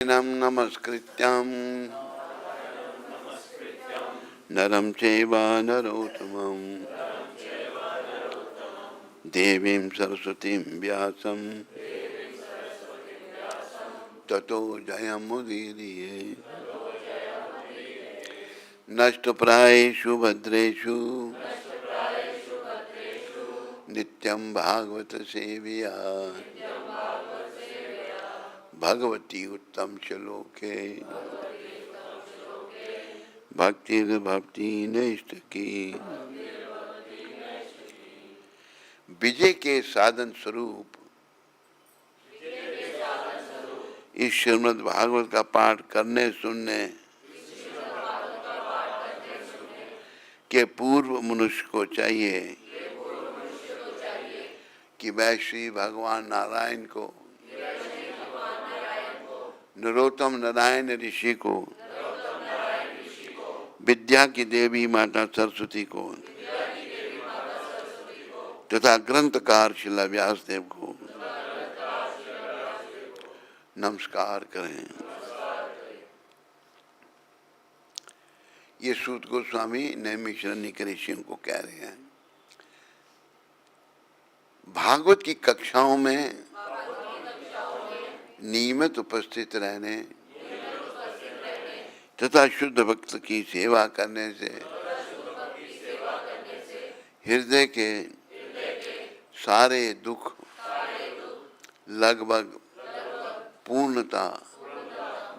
नमस्कृत्यं नरं चैव नरोत्तमं देवीं सरस्वतीं व्यासं ततो जयमुदीरये। नष्टप्रायेषु भद्रेषु नित्यं भागवत सेवया भगवती उत्तम श्लोके भक्तिर्भक्ति नैष्ठिकी। विजय के साधन स्वरूप इस श्रीमद् भागवत का पाठ करने सुनने के पूर्व मनुष्य को चाहिए कि वह श्री भगवान नारायण को, नरोत्तम नारायण ऋषि को, विद्या की देवी माता सरस्वती को तथा ग्रंथकार श्रील व्यासदेव को नमस्कार करें। ये सूत गोस्वामी नैमिषारण्य के ऋषियों को कह रहे हैं। भागवत की कक्षाओं में नियमित उपस्थित रहने तथा शुद्ध भक्त की सेवा करने से हृदय के सारे दुख लगभग पूर्णता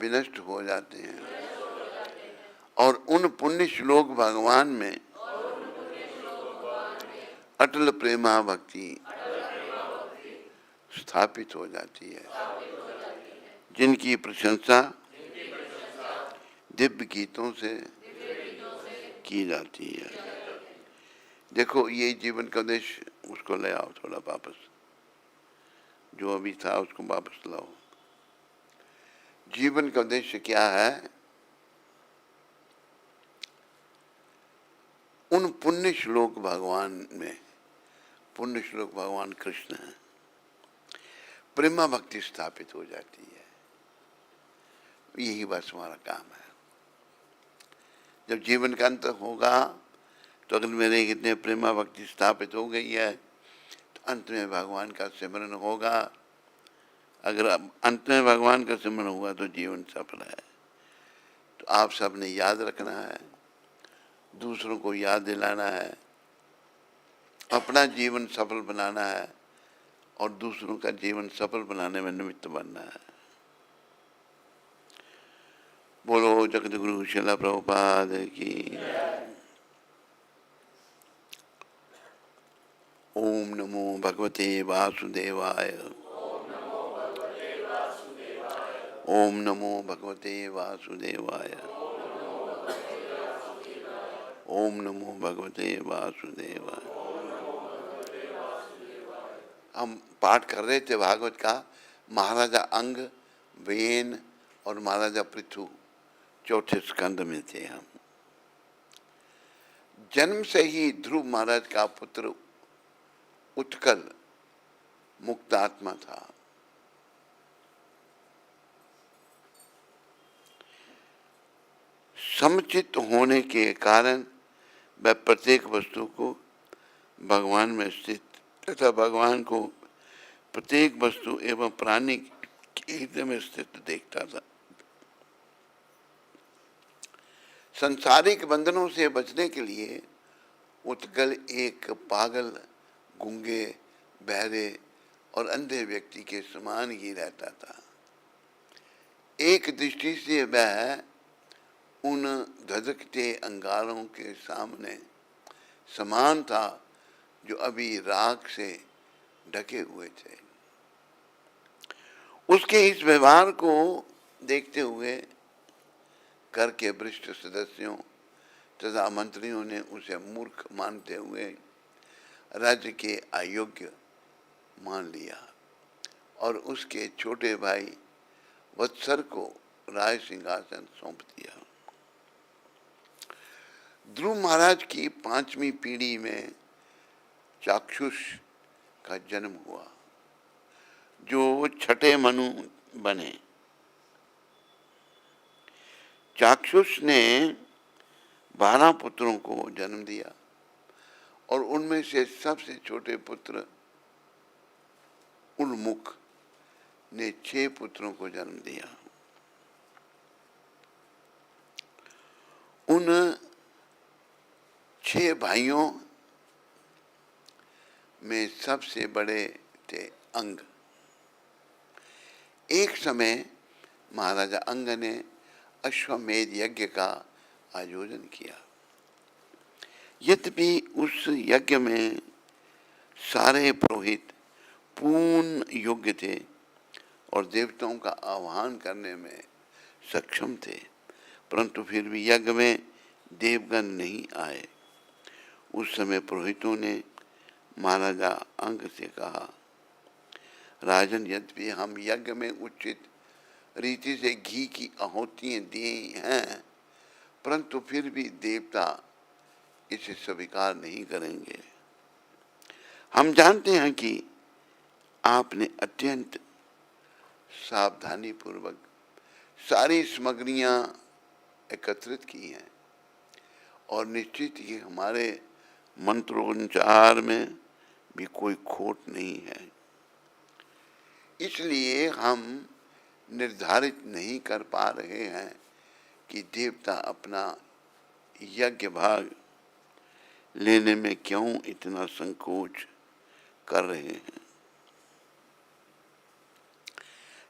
विनष्ट हो जाते हैं और उन पुण्य श्लोक भगवान में अटल प्रेमा भक्ति स्थापित हो जाती है, जिनकी प्रशंसा दिव्य गीतों से की जाती है। देखो, ये जीवन का उद्देश्य, उसको ले आओ थोड़ा वापस, जो अभी था उसको वापस लाओ। जीवन का उद्देश्य क्या है? उन पुण्य श्लोक भगवान में, पुण्य श्लोक भगवान कृष्ण है, प्रेमा भक्ति स्थापित हो जाती है। यही बस हमारा काम है। जब जीवन का अंत होगा तो अगर मेरे कितने प्रेमा भक्ति स्थापित हो गई है तो अंत में भगवान का सिमरन होगा। अगर अंत में भगवान का सिमरन हुआ तो जीवन सफल है। तो आप सब ने याद रखना है, दूसरों को याद दिलाना है, अपना जीवन सफल बनाना है और दूसरों का जीवन सफल बनाने में निमित्त बनना है। बोलो जगतगुरु श्रील प्रभुपाद की। ओम नमो भगवते वासुदेवाय। ओम नमो भगवते वासुदेवाय। ओम नमो भगवते वासुदेवाय। हम पाठ कर रहे थे भागवत का। महाराजा अंग, वेन और महाराजा पृथु चौथे स्कंद में थे हम। जन्म से ही ध्रुव महाराज का पुत्र उत्कल मुक्त आत्मा था। समुचित होने के कारण वह प्रत्येक वस्तु को भगवान में स्थित तथा भगवान को प्रत्येक वस्तु एवं प्राणी के हृदय में स्थित देखता था। संसारिक बंधनों से बचने के लिए उत्कल एक पागल, गूंगे, बहरे और अंधे व्यक्ति के समान ही रहता था। एक दृष्टि से वह उन धधकते अंगारों के सामने समान था जो अभी राख से ढके हुए थे। उसके इस व्यवहार को देखते हुए घर के वरिष्ठ सदस्यों तथा मंत्रियों ने उसे मूर्ख मानते हुए राज्य के अयोग्य मान लिया और उसके छोटे भाई वत्सर को राज सिंहासन सौंप दिया। ध्रुव महाराज की 5वीं पीढ़ी में चाक्षुष का जन्म हुआ, जो छठे मनु बने। चाक्षुष ने 12 पुत्रों को जन्म दिया और उनमें से सबसे छोटे पुत्र उन्मुख ने 6 पुत्रों को जन्म दिया। उन 6 भाइयों में सबसे बड़े थे अंग। एक समय महाराजा अंग ने अश्वमेध यज्ञ का आयोजन किया। यद्यपि उस यज्ञ में सारे पुरोहित पूर्ण योग्य थे और देवताओं का आह्वान करने में सक्षम थे, परंतु फिर भी यज्ञ में देवगण नहीं आए। उस समय पुरोहितों ने महाराजा अंग से कहा, राजन, यद्यपि हम यज्ञ में उचित रीति से घी की आहुतियाँ दी हैं, परंतु फिर भी देवता इसे स्वीकार नहीं करेंगे। हम जानते हैं कि आपने अत्यंत सावधानी पूर्वक सारी सामग्रियाँ एकत्रित की हैं और निश्चित ही हमारे मंत्रोच्चार में भी कोई खोट नहीं है। इसलिए हम निर्धारित नहीं कर पा रहे हैं कि देवता अपना यज्ञ भाग लेने में क्यों इतना संकोच कर रहे हैं।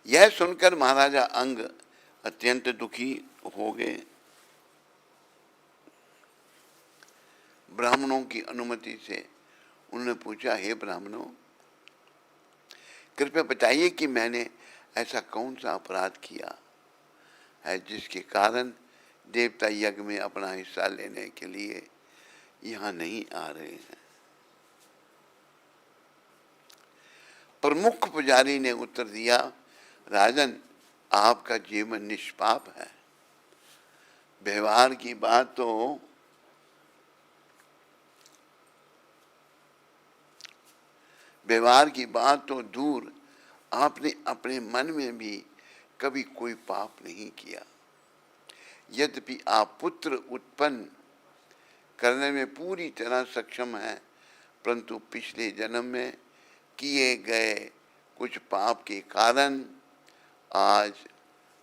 यह सुनकर महाराजा अंग अत्यंत दुखी हो गए। ब्राह्मणों की अनुमति से उन्होंने पूछा, हे ब्राह्मणों, कृपया बताइए कि मैंने ऐसा कौन सा अपराध किया है जिसके कारण देवता यज्ञ में अपना हिस्सा लेने के लिए यहाँ नहीं आ रहे हैं। प्रमुख पुजारी ने उत्तर दिया, राजन, आपका जीवन निष्पाप है। व्यवहार की बात तो दूर, आपने अपने मन में भी कभी कोई पाप नहीं किया। यद्यपि आप पुत्र उत्पन्न करने में पूरी तरह सक्षम हैं, परंतु पिछले जन्म में किए गए कुछ पाप के कारण आज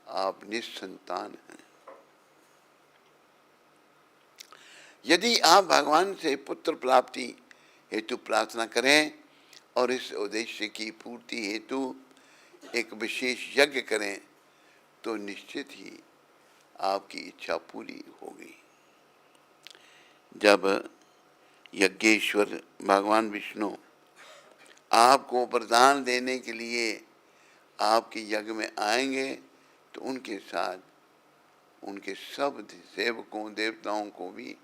आप निस्संतान हैं। यदि आप भगवान से पुत्र प्राप्ति हेतु प्रार्थना करें और इस उद्देश्य की पूर्ति हेतु एक विशेष यज्ञ करें, तो निश्चित ही आपकी इच्छा पूरी होगी। जब यज्ञेश्वर भगवान विष्णु आपको वरदान देने के लिए आपके यज्ञ में आएंगे, तो उनके साथ उनके सब सेवकों देवताओं को भी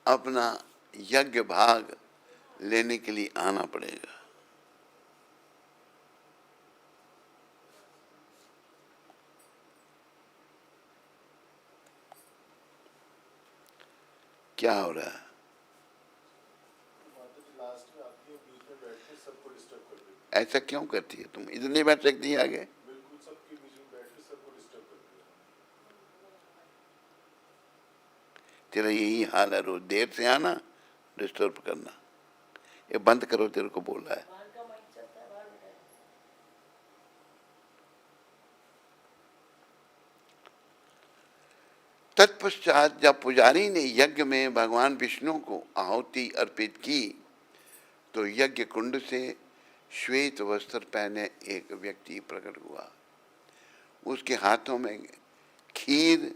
अपना यज्ञ भाग लेने के लिए आना पड़ेगा। क्या हो रहा है? ऐसा क्यों करती है तुम? इधर नहीं बैठ सकती आगे? बिल्कुल, सबके बीच में बैठ के सबको डिस्टर्ब करती है। तेरा यही हाल है, रोज देर से आना, डिस्टर्ब करना। ये बंद करो, तेरे को बोल रहा है। तत्पश्चात जब पुजारी ने यज्ञ में भगवान विष्णु को आहुति अर्पित की, तो यज्ञ कुंड से श्वेत वस्त्र पहने एक व्यक्ति प्रकट हुआ। उसके हाथों में खीर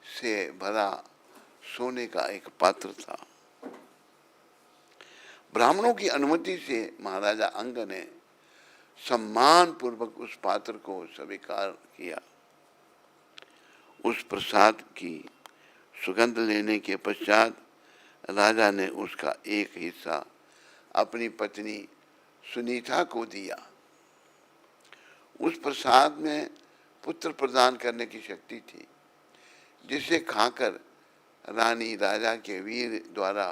से भरा सोने का एक पात्र था। ब्राह्मणों की अनुमति से महाराजा अंग ने सम्मान पूर्वक उस पात्र को स्वीकार किया। उस प्रसाद की सुगंध लेने के पश्चात राजा ने उसका एक हिस्सा अपनी पत्नी सुनीता को दिया। उस प्रसाद में पुत्र प्रदान करने की शक्ति थी, जिसे खाकर रानी राजा के वीर द्वारा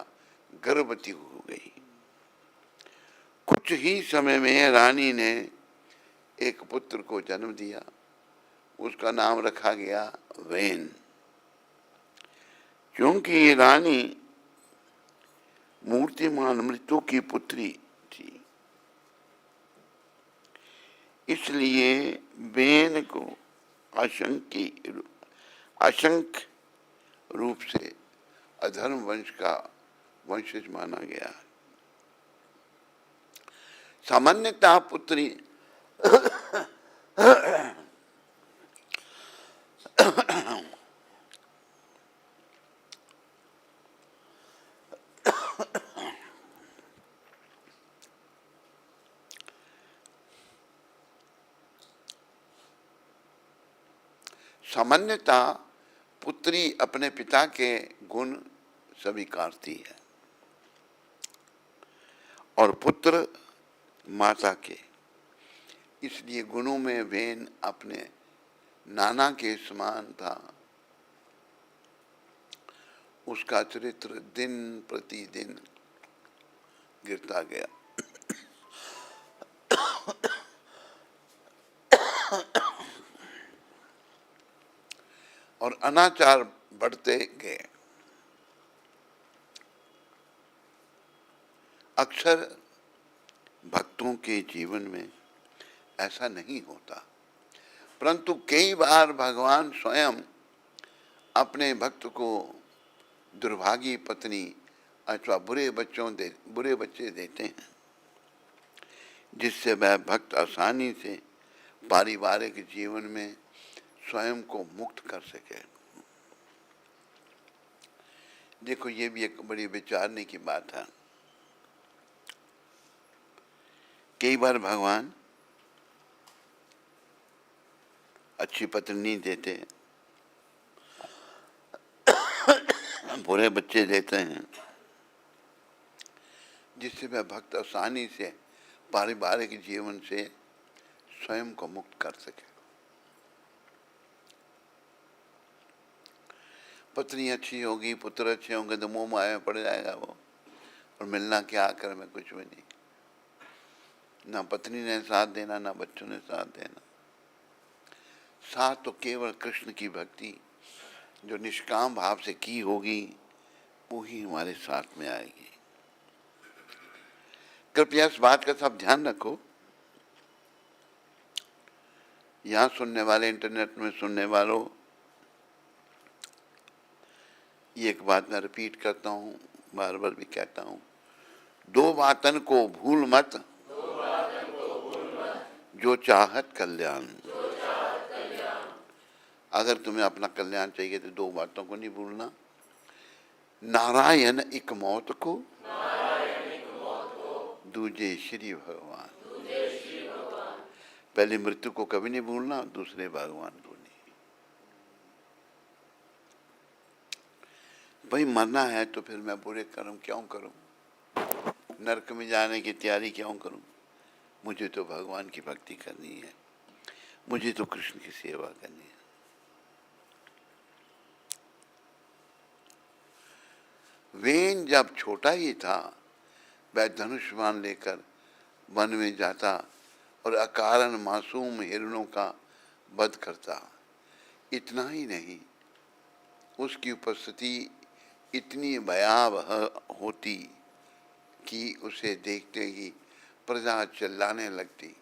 गर्भवती हो गई। कुछ ही समय में रानी ने एक पुत्र को जन्म दिया। उसका नाम रखा गया वेन, क्योंकि ये रानी मूर्तिमान मृत्यु की पुत्री थी। इसलिए वेन को आशंक रूप से अधर्म वंश का वंशज माना गया। सामान्यतः पुत्री सामान्यतः पुत्री अपने पिता के गुण स्वीकारती है और पुत्र माता के। इसलिए गुणों में वेन अपने नाना के समान था। उसका चरित्र दिन प्रतिदिन गिरता गया। और अनाचार बढ़ते गए। अक्सर भक्तों के जीवन में ऐसा नहीं होता, परंतु कई बार भगवान स्वयं अपने भक्त को दुर्भागी पत्नी अथवा बुरे बच्चे देते हैं, जिससे वह भक्त आसानी से पारिवारिक जीवन में स्वयं को मुक्त कर सके। देखो, ये भी एक बड़ी विचारने की बात है। कई बार भगवान अच्छी पत्नी नहीं देते, बुरे बच्चे देते हैं, जिससे वह भक्त आसानी से पारिवारिक जीवन से स्वयं को मुक्त कर सके। पत्नी अच्छी होगी, पुत्र अच्छे होंगे तो मोह माया में पड़ जाएगा वो, और मिलना क्या आकर में कुछ भी नहीं। ना पत्नी ने साथ देना, ना बच्चों ने साथ देना। साथ तो केवल कृष्ण की भक्ति जो निष्काम भाव से की होगी वो ही हमारे साथ में आएगी। कृपया इस बात का सब ध्यान रखो। यहाँ सुनने वाले, इंटरनेट में सुनने वालों, ये एक बात मैं रिपीट करता हूँ, बार बार भी कहता हूँ, दो बातन को भूल मत, जो चाहत कल्याण। अगर तुम्हें अपना कल्याण चाहिए तो दो बातों को नहीं भूलना। नारायण एक मौत को, दूजे श्री भगवान। पहले मृत्यु को कभी नहीं भूलना, दूसरे भगवान को नहीं। भाई मरना है तो फिर मैं बुरे कर्म क्यों करूं, नरक में जाने की तैयारी क्यों करूं? मुझे तो भगवान की भक्ति करनी है, मुझे तो कृष्ण की सेवा करनी है। वेन जब छोटा ही था, वह धनुष बाण लेकर वन में जाता और अकारण मासूम हिरणों का वध करता। इतना ही नहीं, उसकी उपस्थिति इतनी भयावह होती कि उसे देखते ही प्रजा चिल्लाने लगती,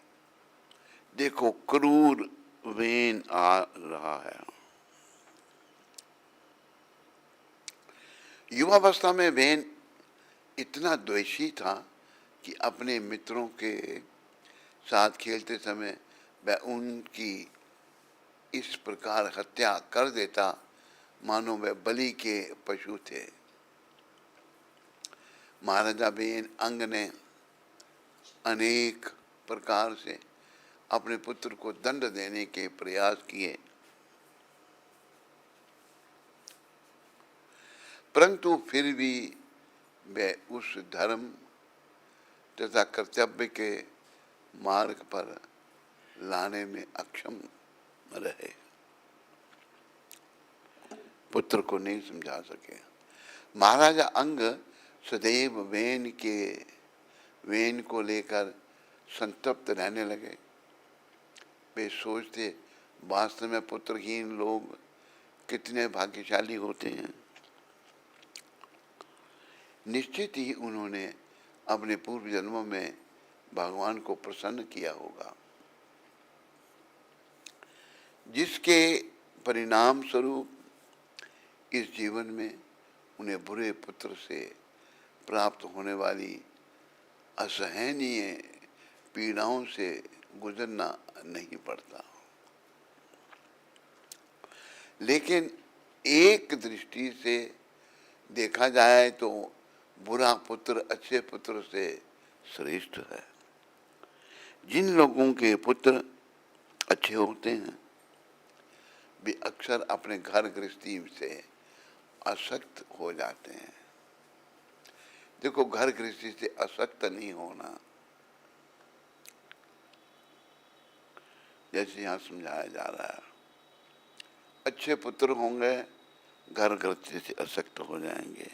देखो क्रूर वेन आ रहा है। युवावस्था में वेन इतना द्वेषी था कि अपने मित्रों के साथ खेलते समय वह उनकी इस प्रकार हत्या कर देता मानो वह बलि के पशु थे। महाराजा वेन अंग ने अनेक प्रकार से अपने पुत्र को दंड देने के प्रयास किए, परंतु फिर भी वे उस धर्म तथा कर्तव्य के मार्ग पर लाने में अक्षम रहे, पुत्र को नहीं समझा सके। महाराजा अंग सदैव वेन को लेकर संतप्त रहने लगे। वे सोचते वास्तव में पुत्रहीन लोग कितने भाग्यशाली होते हैं। निश्चित ही उन्होंने अपने पूर्व जन्मों में भगवान को प्रसन्न किया होगा, जिसके परिणाम स्वरूप इस जीवन में उन्हें बुरे पुत्र से प्राप्त होने वाली असहनीय पीड़ाओं से गुजरना नहीं पड़ता। लेकिन एक दृष्टि से देखा जाए तो बुरा पुत्र अच्छे पुत्र से श्रेष्ठ है। जिन लोगों के पुत्र अच्छे होते हैं वे अक्सर अपने घर गृहस्थी से आसक्त हो जाते हैं। देखो, घर गृहस्थी से आसक्त नहीं होना, जैसे यहाँ समझाया जा रहा है, अच्छे पुत्र होंगे घर गृहस्थी से आसक्त हो जाएंगे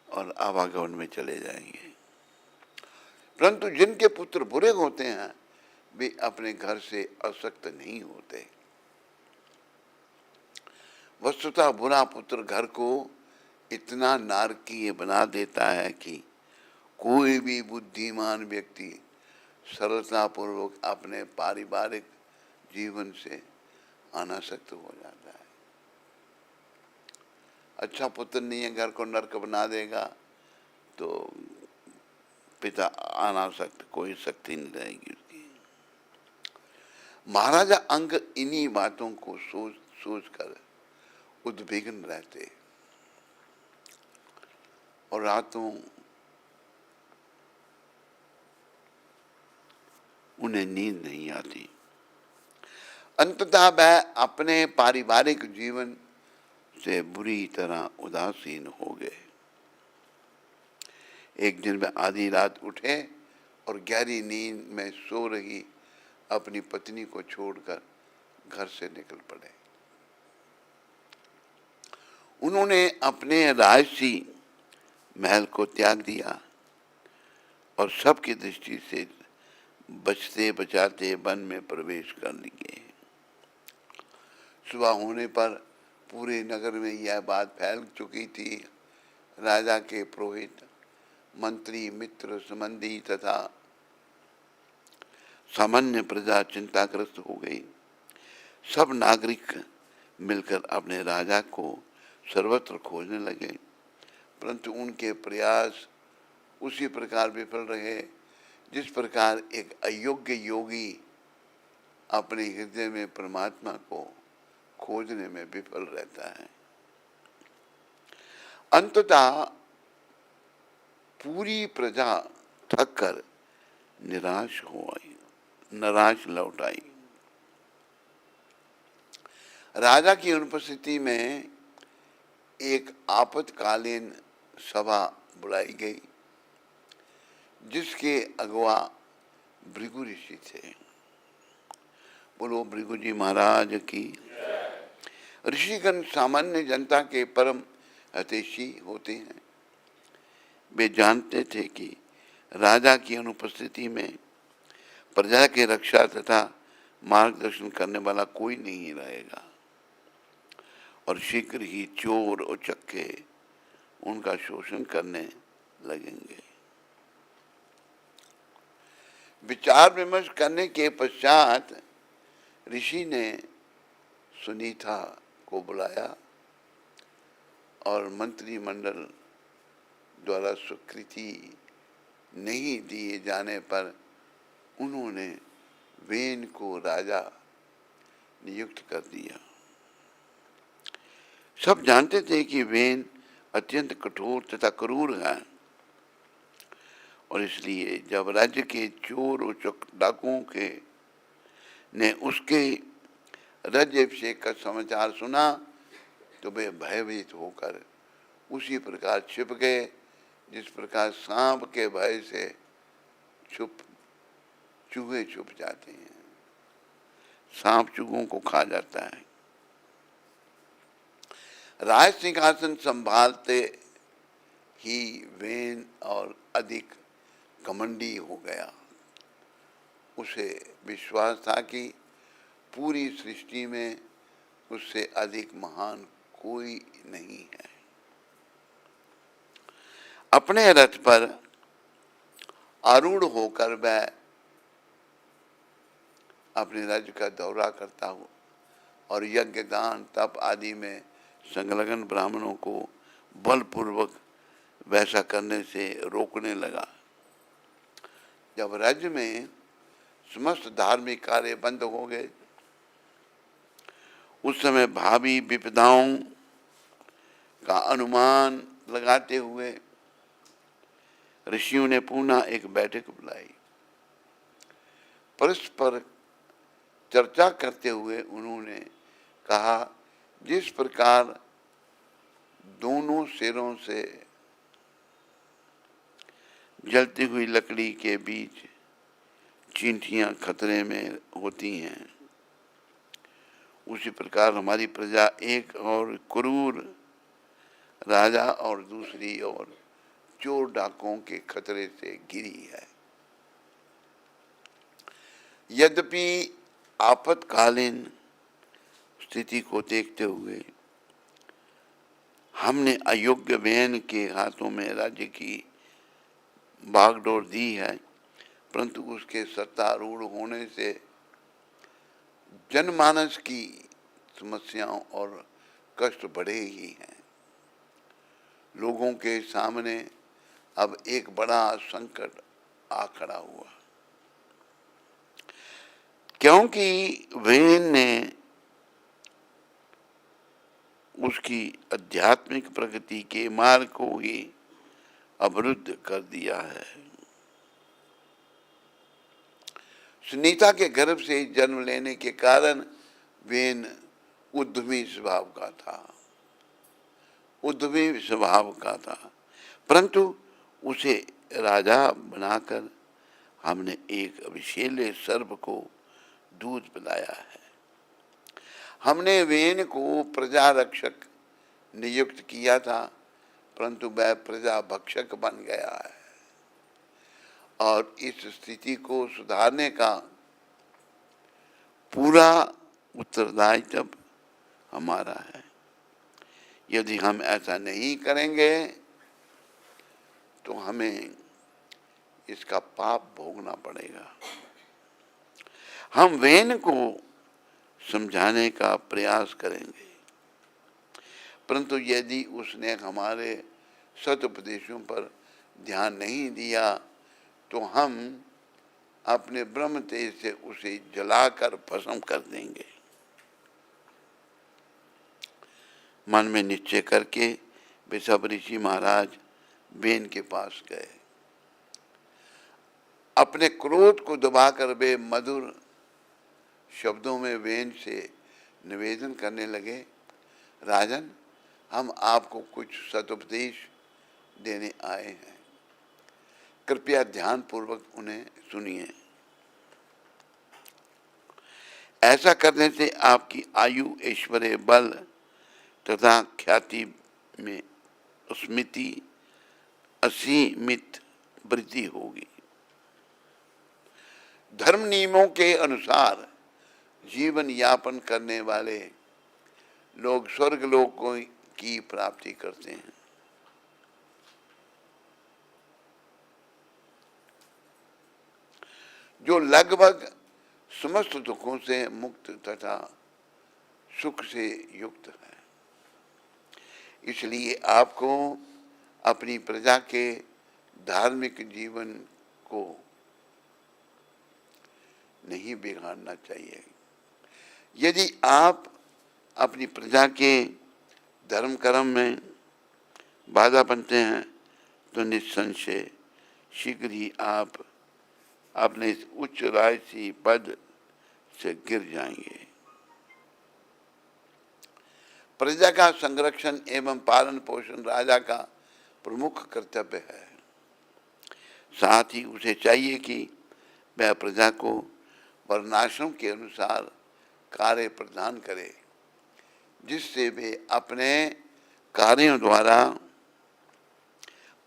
और आवागमन में चले जाएंगे। परंतु जिनके पुत्र बुरे होते हैं वे अपने घर से आसक्त नहीं होते। वस्तुतः बुरा पुत्र घर को इतना नारकीय बना देता है कि कोई भी बुद्धिमान व्यक्ति सरलतापूर्वक अपने पारिवारिक जीवन से अनासक्त हो जाता है। अच्छा पुत्र नहीं है, घर को नरक बना देगा तो पिता अनासक्त, कोई शक्ति नहीं रहेगी उसकी। महाराजा अंग इन्हीं बातों को सोच सोच कर उद्विग्न रहते और रातों उन्हें नींद नहीं आती। अंततः वह अपने पारिवारिक जीवन से बुरी तरह उदासीन हो गए। एक दिन वे आधी रात उठे और गहरी नींद में सो रही अपनी पत्नी को छोड़कर घर से निकल पड़े। उन्होंने अपने राजसी महल को त्याग दिया और सबकी दृष्टि से बचते बचाते वन में प्रवेश कर लिए। सुबह होने पर पूरे नगर में यह बात फैल चुकी थी। राजा के पुरोहित, मंत्री, मित्र, संबंधी तथा सामान्य प्रजा चिंताग्रस्त हो गई। सब नागरिक मिलकर अपने राजा को सर्वत्र खोजने लगे, परंतु उनके प्रयास उसी प्रकार विफल रहे जिस प्रकार एक अयोग्य योगी अपने हृदय में परमात्मा को खोजने में विफल रहता है। अंततः पूरी प्रजा थक कर निराश लौट आई। राजा की अनुपस्थिति में एक आपातकालीन सभा बुलाई गई, जिसके अगवा भृगु ऋषि थे। बोलो भृगु जी महाराज की। ऋषिगण सामान्य जनता के परम हितैषी होते हैं। वे जानते थे कि राजा की अनुपस्थिति में प्रजा की रक्षा तथा मार्गदर्शन करने वाला कोई नहीं रहेगा और शीघ्र ही चोर और चक्के उनका शोषण करने लगेंगे। विचार विमर्श करने के पश्चात ऋषि ने सुनीता को बुलाया और मंत्रिमंडल द्वारा स्वीकृति नहीं दिए जाने पर उन्होंने वेन को राजा नियुक्त कर दिया। सब जानते थे कि वेन अत्यंत कठोर तथा क्रूर है और इसलिए जब राज्य के चोर और डाकुओं के ने उसके राज्याभिषेक का समाचार सुना तो वे भयभीत होकर उसी प्रकार छिप गए जिस प्रकार सांप के भय से चूहे छुप जाते हैं। सांप चूहों को खा जाता है। राज सिंहासन संभालते ही वेन और अधिक घमंडी हो गया। उसे विश्वास था कि पूरी सृष्टि में उससे अधिक महान कोई नहीं है। अपने रथ पर आरूढ़ होकर वह अपने राज्य का दौरा करता हुआ और यज्ञ दान तप आदि में संलग्न ब्राह्मणों को बलपूर्वक वैसा करने से रोकने लगा। जब राज्य में समस्त धार्मिक कार्य बंद हो गए, उस समय भावी विपदाओं का अनुमान लगाते हुए ऋषियों ने पुनः एक बैठक बुलाई। परस्पर चर्चा करते हुए उन्होंने कहा, जिस प्रकार दोनों सिरों से जलती हुई लकड़ी के बीच चींटियां खतरे में होती हैं, उसी प्रकार हमारी प्रजा एक और क्रूर राजा और दूसरी ओर चोर डाकुओं के खतरे से घिरी है। यद्यपि आपातकालीन स्थिति को देखते हुए हमने अयोग्य वेन के हाथों में राज्य की बागडोर दी है, परंतु उसके सत्तारूढ़ होने से जनमानस की समस्याओं और कष्ट बढ़े ही हैं। लोगों के सामने अब एक बड़ा संकट आ खड़ा हुआ, क्योंकि वेन ने उसकी आध्यात्मिक प्रगति के मार्ग को ही अवरुद्ध कर दिया है। सुनीता के गर्भ से जन्म लेने के कारण वेन उद्यमी स्वभाव का था, परंतु उसे राजा बनाकर हमने एक अभिशेले सर्प को दूध पिलाया है। हमने वेन को प्रजा रक्षक नियुक्त किया था, परंतु वह प्रजा भक्षक बन गया है और इस स्थिति को सुधारने का पूरा उत्तरदायित्व हमारा है। यदि हम ऐसा नहीं करेंगे तो हमें इसका पाप भोगना पड़ेगा। हम वेन को समझाने का प्रयास करेंगे, परंतु यदि उसने हमारे सदुपदेशों पर ध्यान नहीं दिया तो हम अपने ब्रह्म तेज से उसे जलाकर भस्म कर देंगे। मन में निश्चय करके वे सब ऋषि महाराज वेन के पास गए। अपने क्रोध को दबाकर वे मधुर शब्दों में वेन से निवेदन करने लगे, राजन, हम आपको कुछ सदुपदेश देने आए हैं, कृपया ध्यान पूर्वक उन्हें सुनिए। ऐसा करने से आपकी आयु, ऐश्वर्य, बल तथा ख्याति में स्मृति असीमित वृद्धि होगी। धर्म नियमों के अनुसार जीवन यापन करने वाले लोग स्वर्ग लोकों की प्राप्ति करते हैं। जो लगभग समस्त दुखों से मुक्त तथा सुख से युक्त है। इसलिए आपको अपनी प्रजा के धार्मिक जीवन को नहीं बिगाड़ना चाहिए। यदि आप अपनी प्रजा के धर्म कर्म में बाधा बनते हैं तो निस्संशय शीघ्र ही आप अपने इस उच्च राजसी पद से गिर जाएंगे। प्रजा का संरक्षण एवं पालन पोषण राजा का प्रमुख कर्तव्य है। साथ ही उसे चाहिए कि वह प्रजा को वर्णाश्रम के अनुसार कार्य प्रदान करे, जिससे वे अपने कार्यों द्वारा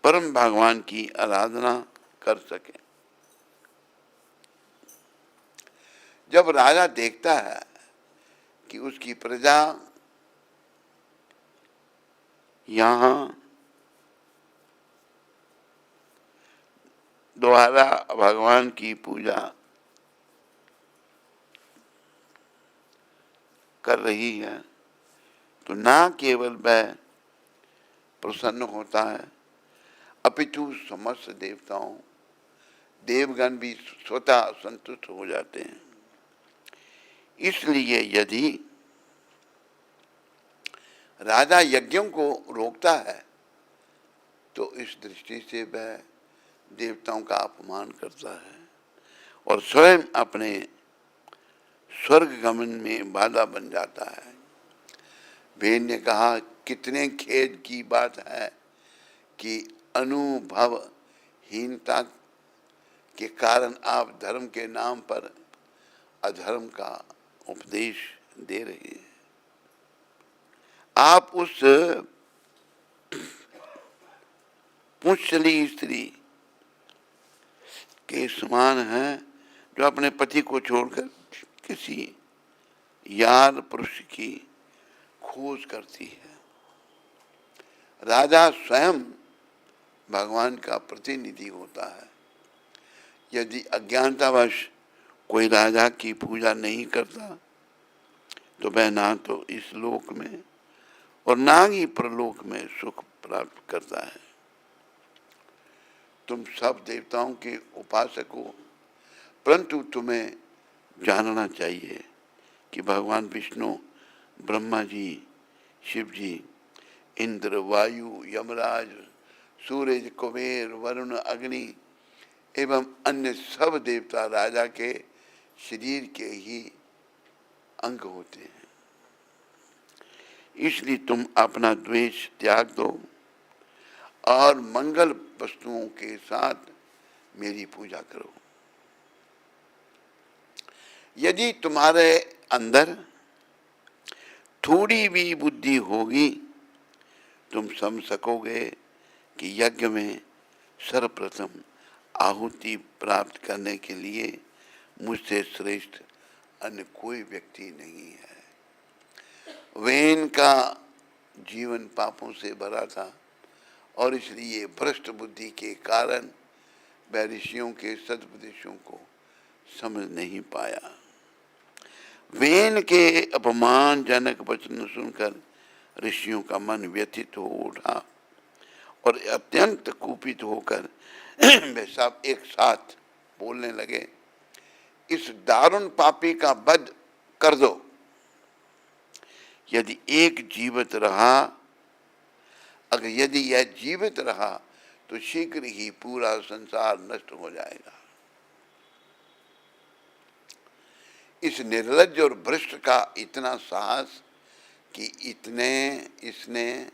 परम भगवान की आराधना कर सकें। जब राजा देखता है कि उसकी प्रजा यहाँ द्वारा भगवान की पूजा कर रही है, तो ना केवल वह प्रसन्न होता है, अपितु समस्त देवताओं देवगण भी स्वतः संतुष्ट हो जाते हैं। इसलिए यदि राजा यज्ञों को रोकता है तो इस दृष्टि से वह देवताओं का अपमान करता है और स्वयं अपने स्वर्ग गमन में बाधा बन जाता है। वेद ने कहा, कितने खेद की बात है कि अनुभवहीनता के कारण आप धर्म के नाम पर अधर्म का उपदेश दे रहे हैं। आप उस पुंचली स्त्री के समान हैं जो अपने पति को छोड़कर किसी यार पुरुष की खोज करती है। राजा स्वयं भगवान का प्रतिनिधि होता है। यदि अज्ञानतावश कोई राजा की पूजा नहीं करता तो वह ना तो इस लोक में और ना ही परलोक में सुख प्राप्त करता है। तुम सब देवताओं के उपासक हो, परंतु तुम्हें जानना चाहिए कि भगवान विष्णु, ब्रह्मा जी, शिव जी, इंद्र, वायु, यमराज, सूरज, कुबेर, वरुण, अग्नि एवं अन्य सब देवता राजा के शरीर के ही अंग होते हैं। इसलिए तुम अपना द्वेष त्याग दो और मंगल वस्तुओं के साथ मेरी पूजा करो। यदि तुम्हारे अंदर थोड़ी भी बुद्धि होगी, तुम समझ सकोगे कि यज्ञ में सर्वप्रथम आहुति प्राप्त करने के लिए मुझसे श्रेष्ठ अन्य कोई व्यक्ति नहीं है। वेन का जीवन पापों से भरा था और इसलिए भ्रष्ट बुद्धि के कारण वह ऋषियों के सदुपदेशों को समझ नहीं पाया। वेन के अपमानजनक वचन सुनकर ऋषियों का मन व्यथित हो उठा और अत्यंत कुपित होकर वे सब एक साथ बोलने लगे, इस दारुण पापी का वध कर दो। यदि एक जीवित रहा, अगर यदि यह जीवित रहा तो शीघ्र ही पूरा संसार नष्ट हो जाएगा। इस निर्लज्ज और भ्रष्ट का इतना साहस कि इसने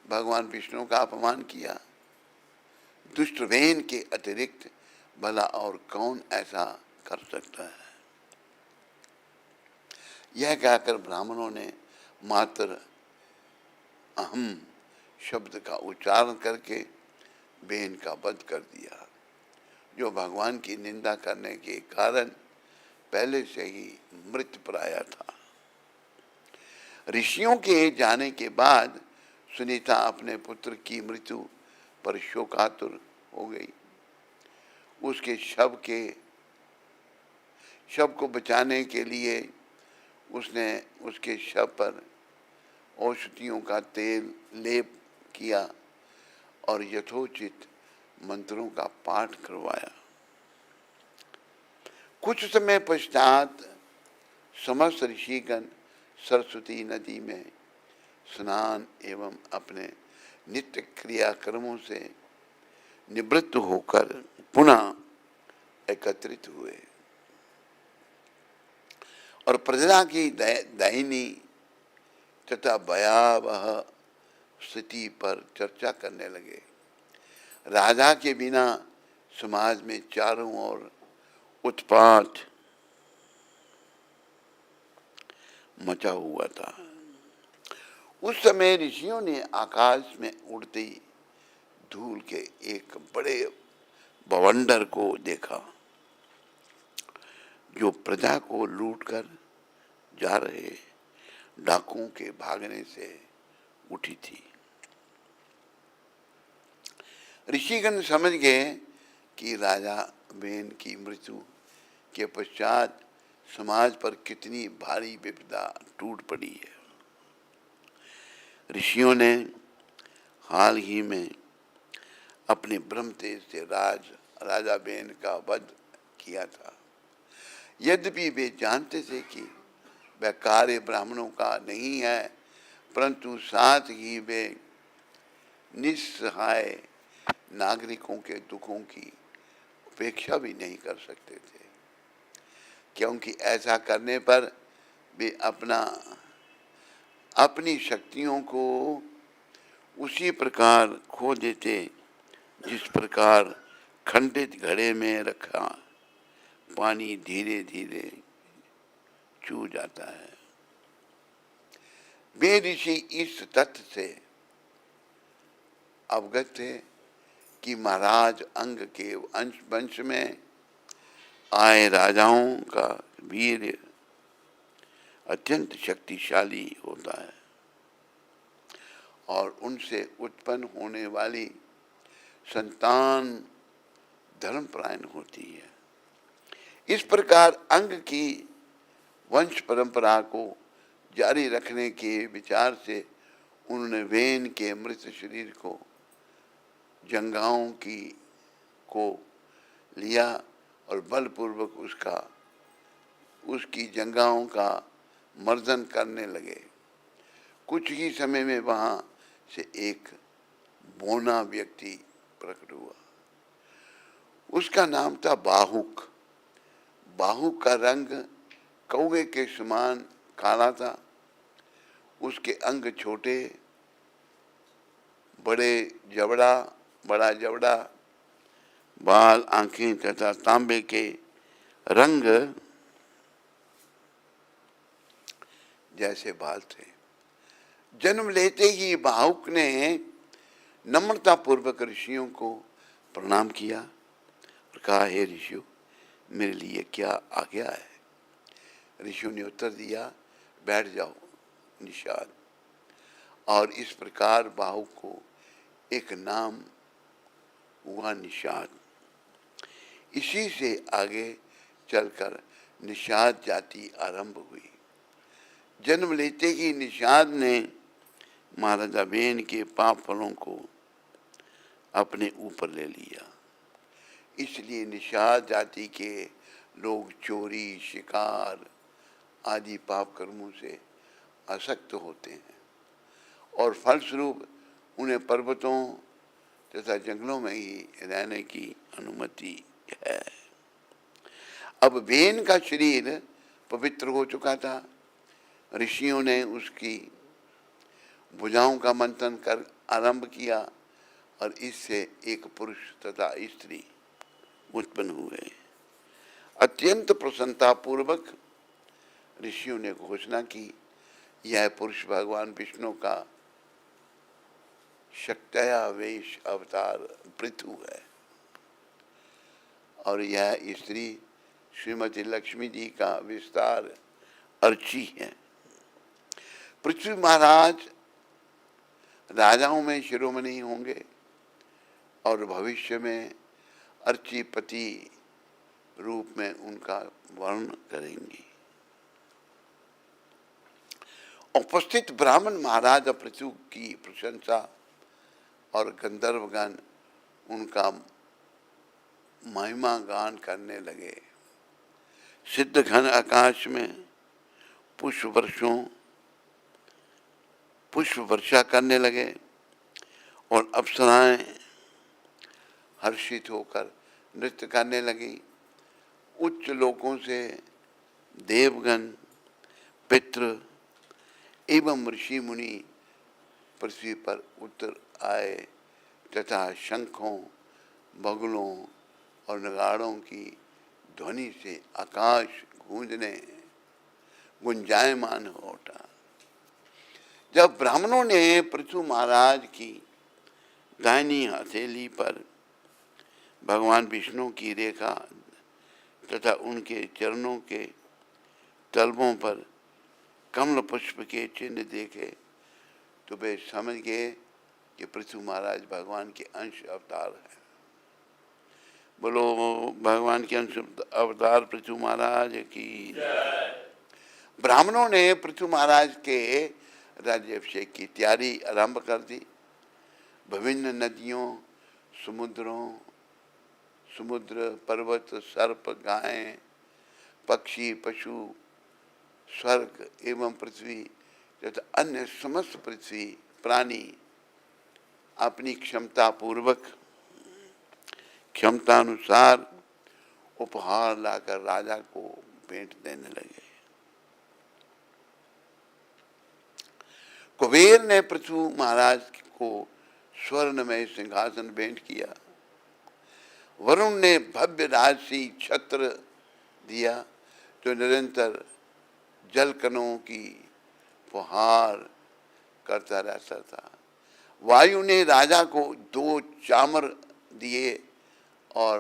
भगवान विष्णु का अपमान किया। दुष्ट वेन के अतिरिक्त भला और कौन ऐसा कर सकता है। यह कहकर ब्राह्मणों ने मात्र अहम शब्द का उच्चारण करके वेन का वध कर दिया, जो भगवान की निंदा करने के कारण पहले से ही मृत प्राय था। ऋषियों के जाने के बाद सुनीता अपने पुत्र की मृत्यु पर शोकातुर हो गई। उसके शव को बचाने के लिए उसने उसके शव पर औषधियों का तेल लेप किया और यथोचित मंत्रों का पाठ करवाया। कुछ समय पश्चात समस्त ऋषिगण सरस्वती नदी में स्नान एवं अपने नित्य क्रियाक्रमों से निवृत्त होकर पुनः एकत्रित हुए और प्रजा की दयनीय तथा भयावह स्थिति पर चर्चा करने लगे। राजा के बिना समाज में चारों ओर उत्पात मचा हुआ था। उस समय ऋषियों ने आकाश में उड़ती धूल के एक बड़े बवंडर को देखा, जो प्रजा को लूटकर जा रहे डाकुओं के भागने से उठी थी। ऋषिगण समझ गए कि राजा बेन की मृत्यु के पश्चात समाज पर कितनी भारी विपदा टूट पड़ी है। ऋषियों ने हाल ही में अपने ब्रह्म तेज से राजा बेन का वध किया था। यद्यपि वे जानते थे कि वह कार्य ब्राह्मणों का नहीं है, परंतु साथ ही वे निस्सहाय नागरिकों के दुखों की उपेक्षा भी नहीं कर सकते थे, क्योंकि ऐसा करने पर वे अपनी शक्तियों को उसी प्रकार खो देते जिस प्रकार खंडित घड़े में रखा पानी धीरे धीरे चू जाता है। वे ऋषि इस तथ्य से अवगत थे कि महाराज अंग के वंश में आए राजाओं का वीर अत्यंत शक्तिशाली होता है और उनसे उत्पन्न होने वाली संतान धर्मपरायण होती है। इस प्रकार अंग की वंश परंपरा को जारी रखने के विचार से उन्होंने वेन के मृत शरीर को जंगाओं को लिया और बलपूर्वक उसकी जंगाओं का मर्दन करने लगे। कुछ ही समय में वहां से एक बोना व्यक्ति प्रकट हुआ। उसका नाम था बाहुक। बाहुक का रंग कौवे के समान काला था। उसके अंग छोटे, बड़ा जबड़ा, बाल, आंखें तथा तांबे के रंग जैसे बाल थे। जन्म लेते ही बाहुक ने नम्रता पूर्वक ऋषियों को प्रणाम किया और कहा, हे ऋषियों, मेरे लिए क्या आज्ञा है? ऋषियों ने उत्तर दिया, बैठ जाओ निषाद। और इस प्रकार बाहुक को एक नाम हुआ निषाद। इसी से आगे चलकर निषाद जाति आरंभ हुई। जन्म लेते ही निषाद ने महाराजा बेन के पाप फलों को अपने ऊपर ले लिया। इसलिए निषाद जाति के लोग चोरी, शिकार आदि पाप कर्मों से आसक्त होते हैं और फलस्वरूप उन्हें पर्वतों तथा जंगलों में ही रहने की अनुमति है। अब बेन का शरीर पवित्र हो चुका था। ऋषियों ने उसकी भुजाओं का मंथन कर आरंभ किया और इससे एक पुरुष तथा स्त्री उत्पन्न हुए। अत्यंत प्रसन्नता पूर्वक ऋषियों ने घोषणा की, यह पुरुष भगवान विष्णु का शक्त्यावेश अवतार पृथु है और यह स्त्री श्रीमती लक्ष्मी जी का विस्तार अर्ची है। पृथ्वी महाराज राजाओं में शिरोमणि होंगे और भविष्य में अर्चीपति रूप में उनका वर्णन करेंगी। उपस्थित ब्राह्मण महाराज पृथु की प्रशंसा और गंधर्वगण उनका महिमा गान करने लगे। सिद्ध घन आकाश में पुष्प वर्षा करने लगे और अप्सराएं हर्षित होकर नृत्य करने लगी। उच्च लोकों से देवगण, पितृ एवं ऋषि मुनि पृथ्वी पर उतर आए तथा शंखों, बगुलों और नगाड़ों की ध्वनि से आकाश गुंजायमान हो उठा। जब ब्राह्मणों ने पृथु महाराज की दाहिनी हथेली पर भगवान विष्णु की रेखा तथा उनके चरणों के तलवों पर कमल पुष्प के चिन्ह देखे तो वे समझ गए कि पृथु महाराज भगवान के अंश अवतार है। बोलो भगवान के अंश अवतार पृथु महाराज की। ब्राह्मणों ने पृथु महाराज के राज्याभिषेक की तैयारी आरंभ कर दी। विभिन्न नदियों, समुद्र, पर्वत, सर्प, गायें, पक्षी, पशु, स्वर्ग एवं पृथ्वी तथा अन्य समस्त पृथ्वी प्राणी अपनी क्षमतानुसार उपहार लाकर राजा को भेंट देने लगे। कुबेर ने पृथु महाराज को स्वर्णमय सिंहासन भेंट किया। वरुण ने भव्य राजसी छत्र दिया जो निरंतर जलकणों की फुहार करता रहता था। वायु ने राजा को 2 चामर दिए और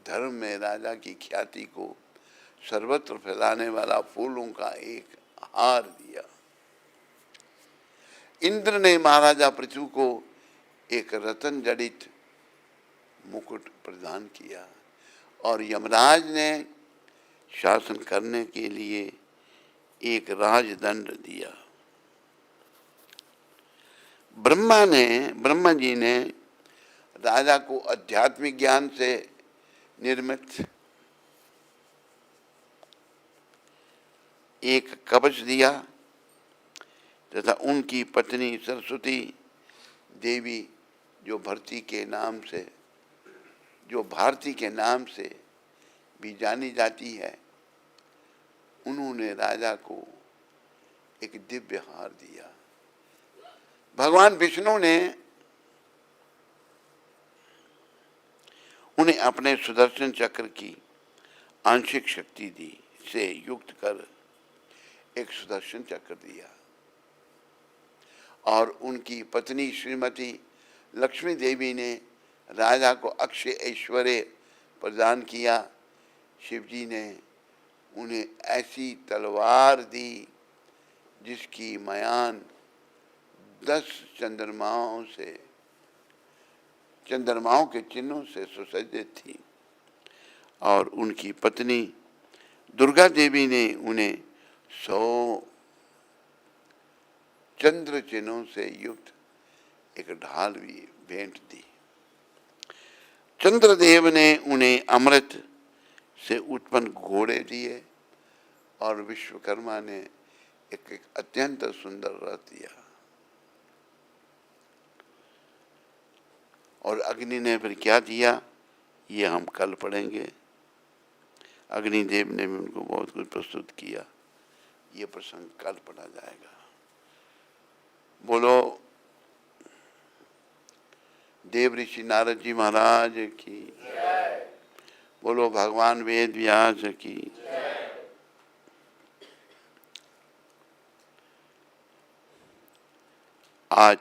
धर्म में राजा की ख्याति को सर्वत्र फैलाने वाला फूलों का एक हार दिया। इंद्र ने महाराजा पृथु को एक रतन जड़ित मुकुट प्रदान किया और यमराज ने शासन करने के लिए एक राजदंड दिया। ब्रह्मा जी ने राजा को आध्यात्मिक ज्ञान से निर्मित एक कवच दिया तथा उनकी पत्नी सरस्वती देवी जो भारती के नाम से भी जानी जाती है, उन्होंने राजा को एक दिव्य हार दिया। भगवान विष्णु ने उन्हें अपने सुदर्शन चक्र की आंशिक शक्ति दी से युक्त कर एक सुदर्शन चक्र दिया और उनकी पत्नी श्रीमती लक्ष्मी देवी ने राजा को अक्षय ऐश्वर्य प्रदान किया। शिवजी ने उन्हें ऐसी तलवार दी जिसकी मयान 10 चंद्रमाओं के चिन्हों से सुसज्जित थी और उनकी पत्नी दुर्गा देवी ने उन्हें 100 चंद्र चिन्हों से युक्त एक ढाल भी भेंट दी। चंद्रदेव ने उन्हें अमृत से उत्पन्न घोड़े दिए और विश्वकर्मा ने एक अत्यंत सुंदर रथ दिया। और अग्नि ने फिर क्या दिया, ये हम कल पढ़ेंगे। अग्निदेव ने भी उनको बहुत कुछ प्रस्तुत किया, ये प्रसंग कल पढ़ा जाएगा। बोलो देव ऋषि नारद जी महाराज की, बोलो भगवान वेद व्यास की। आज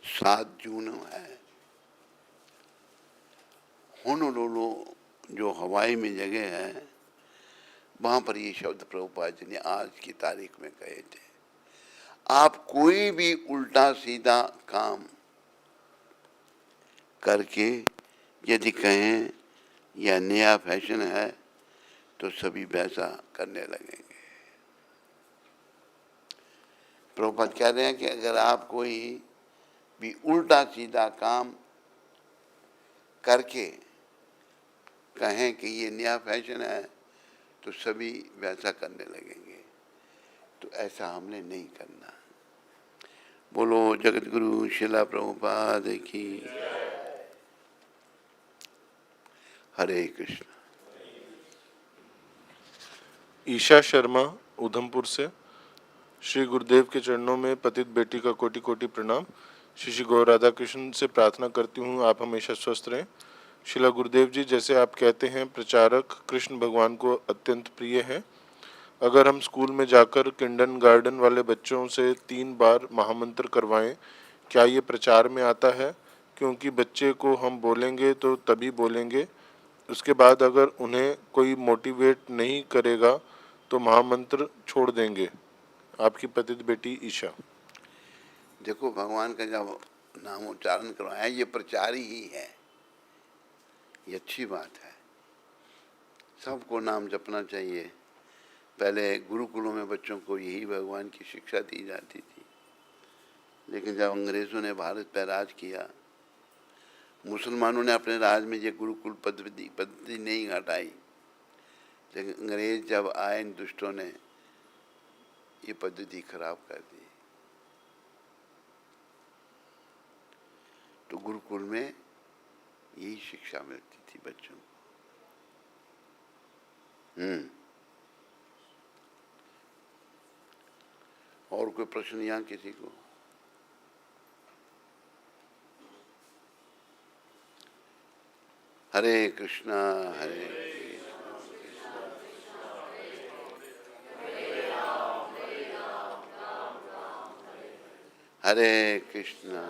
7 जून है। होनोलुलु जो हवाई में जगह है, वहां पर ये शब्द प्रभुपाद जी ने आज की तारीख में कहे थे। आप कोई भी उल्टा सीधा काम करके यदि कहें यह नया फैशन है तो सभी वैसा करने लगेंगे। प्रभुपाद कह रहे हैं कि अगर आप कोई भी उल्टा सीधा काम करके कहें कि ये नया फैशन है तो सभी वैसा करने लगेंगे, तो ऐसा हमने नहीं करना। बोलो जगत गुरु शिला प्रभुपाद की। हरे कृष्ण। ईशा शर्मा उधमपुर से। श्री गुरुदेव के चरणों में पतित बेटी का कोटि कोटि प्रणाम। श्री गौर राधा कृष्ण से प्रार्थना करती हूँ आप हमेशा स्वस्थ रहें। शिला गुरुदेव जी, जैसे आप कहते हैं प्रचारक कृष्ण भगवान को अत्यंत प्रिय हैं, अगर हम स्कूल में जाकर किंडरगार्टन वाले बच्चों से 3 बार महामंत्र करवाएं, क्या ये प्रचार में आता है? क्योंकि बच्चे को हम बोलेंगे तो तभी बोलेंगे उसके बाद अगर उन्हें कोई मोटिवेट नहीं करेगा तो महामंत्र छोड़ देंगे। आपकी पतित बेटी ईशा। देखो, भगवान का जब नाम उच्चारण करवाया, ये प्रचार ही है, ये अच्छी बात है। सबको नाम जपना चाहिए। पहले गुरुकुलों में बच्चों को यही भगवान की शिक्षा दी जाती थी, लेकिन जब अंग्रेज़ों ने भारत पर राज किया, मुसलमानों ने अपने राज में ये गुरुकुल पद्धति नहीं हटाई, लेकिन अंग्रेज जब आए, इन दुष्टों ने ये पद्धति खराब कर दी। तो गुरुकुल में यही शिक्षा मिलती थी बच्चों को। और कोई प्रश्न यहाँ किसी को? हरे कृष्णा हरे हरे कृष्णा